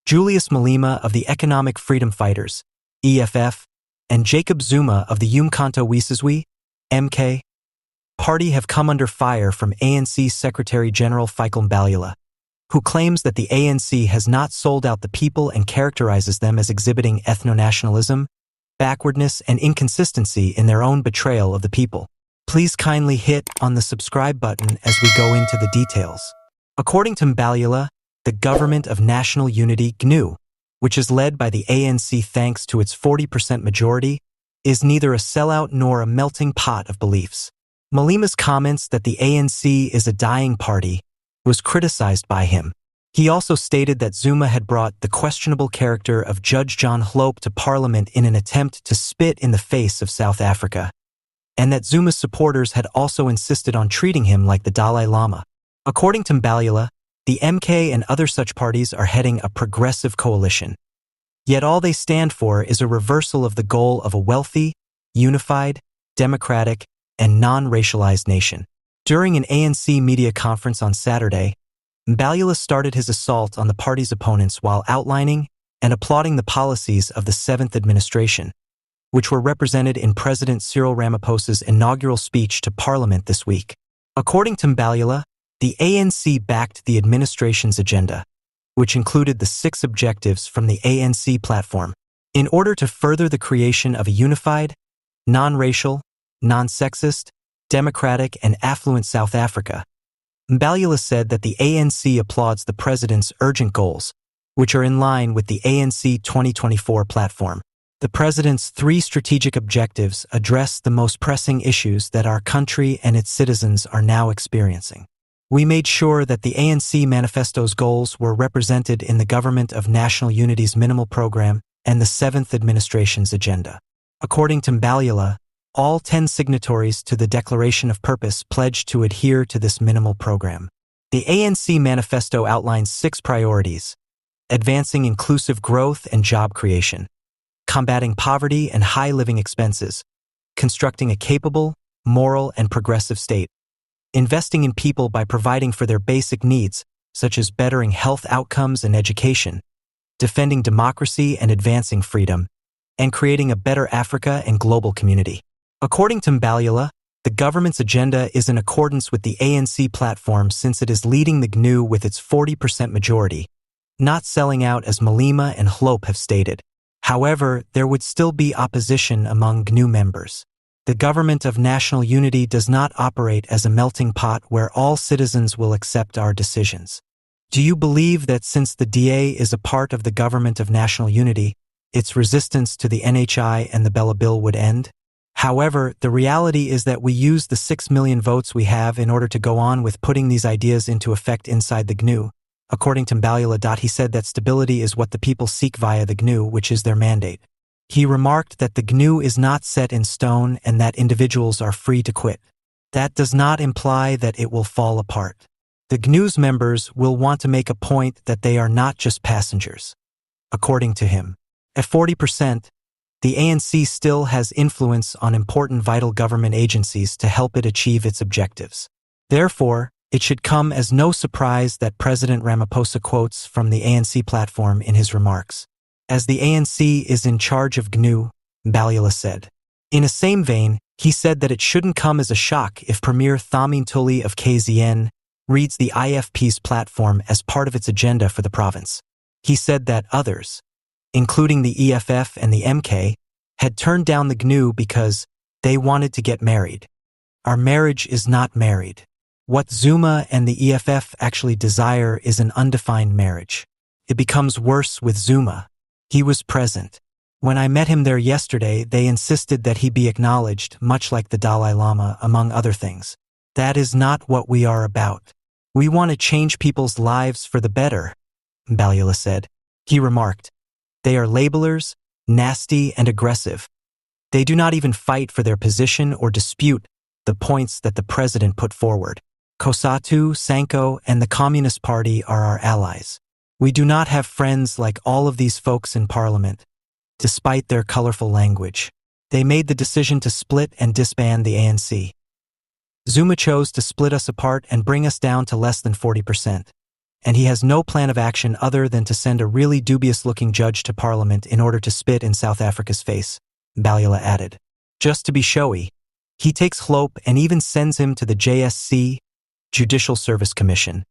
Julius Malema of the Economic Freedom Fighters, EFF, and Zuma of the uMkhonto weSizwe, MK, party have come under fire from ANC Secretary-General Fikile Mbalula, who claims that the ANC has not sold out the people and characterizes them as exhibiting ethno-nationalism, backwardness, and inconsistency in their own betrayal of the people. Please kindly hit on the subscribe button as we go into the details. According to Mbalula, the Government of National Unity (GNU), which is led by the ANC thanks to its 40% majority, is neither a sellout nor a melting pot of beliefs. Malema's comments that the ANC is a dying party was criticized by him. He also stated that Zuma had brought the questionable character of Judge John Hlope to Parliament in an attempt to spit in the face of South Africa, and that Zuma's supporters had also insisted on treating him like the Dalai Lama. According to Mbalula, the MK and other such parties are heading a progressive coalition. Yet all they stand for is a reversal of the goal of a wealthy, unified, democratic, and non-racialized nation. During an ANC media conference on Saturday, Mbalula started his assault on the party's opponents while outlining and applauding the policies of the 7th administration, which were represented in President Cyrilramaphosa's inaugural speech to Parliament this week. According to Mbalula, the ANC backed the administration's agenda, which included the 6 objectives from the ANC platform, in order to further the creation of a unified, non-racial, non-sexist, democratic, and affluent South Africa. Mbalula said that the ANC applauds the president's urgent goals, which are in line with the ANC 2024 platform. The president's 3 strategic objectives address the most pressing issues that our country and its citizens are now experiencing. We made sure that the ANC manifesto's goals were represented in the Government of National Unity's minimal program and the 7th administration's agenda. According to Mbalula, all 10 signatories to the Declaration of Purpose pledged to adhere to this minimal program. The ANC manifesto outlines 6 priorities: advancing inclusive growth and job creation, combating poverty and high living expenses, constructing a capable, moral, and progressive state, investing in people by providing for their basic needs, such as bettering health outcomes and education, defending democracy and advancing freedom, and creating a better Africa and global community. According to Mbalula, the government's agenda is in accordance with the ANC platform since it is leading the GNU with its 40% majority, not selling out as Malema and Hlope have stated. However, there would still be opposition among GNU members. The Government of National Unity does not operate as a melting pot where all citizens will accept our decisions. Do you believe that since the DA is a part of the Government of National Unity, its resistance to the NHI and the Bella Bill would end? However, the reality is that we use the 6 million votes we have in order to go on with putting these ideas into effect inside the GNU. According to Mbalula, he said that stability is what the people seek via the GNU, which is their mandate. He remarked that the GNU is not set in stone and that individuals are free to quit. That does not imply that it will fall apart. The GNU's members will want to make a point that they are not just passengers. According to him, at 40%, the ANC still has influence on important vital government agencies to help it achieve its objectives. Therefore, it should come as no surprise that President Ramaphosa quotes from the ANC platform in his remarks, as the ANC is in charge of GNU, Mbalula said. In a same vein, he said that it shouldn't come as a shock if Premier Thamin Tuli of KZN reads the IFP's platform as part of its agenda for the province. He said that others, including the EFF and the MK, had turned down the GNU because they wanted to get married. Our marriage is not married. What Zuma and the EFF actually desire is an undefined marriage. It becomes worse with Zuma. He was present. When I met him there yesterday, they insisted that he be acknowledged, much like the Dalai Lama, among other things. That is not what we are about. We want to change people's lives for the better, Mbalula said. He remarked, they are labelers, nasty, and aggressive. They do not even fight for their position or dispute the points that the president put forward. Cosatu, Sanco, and the Communist Party are our allies. We do not have friends like all of these folks in Parliament, despite their colorful language. They made the decision to split and disband the ANC. Zuma chose to split us apart and bring us down to less than 40%. and he has no plan of action other than to send a really dubious-looking judge to Parliament in order to spit in South Africa's face, Mbalula added. Just to be showy, he takes Hope and even sends him to the JSC, Judicial Service Commission,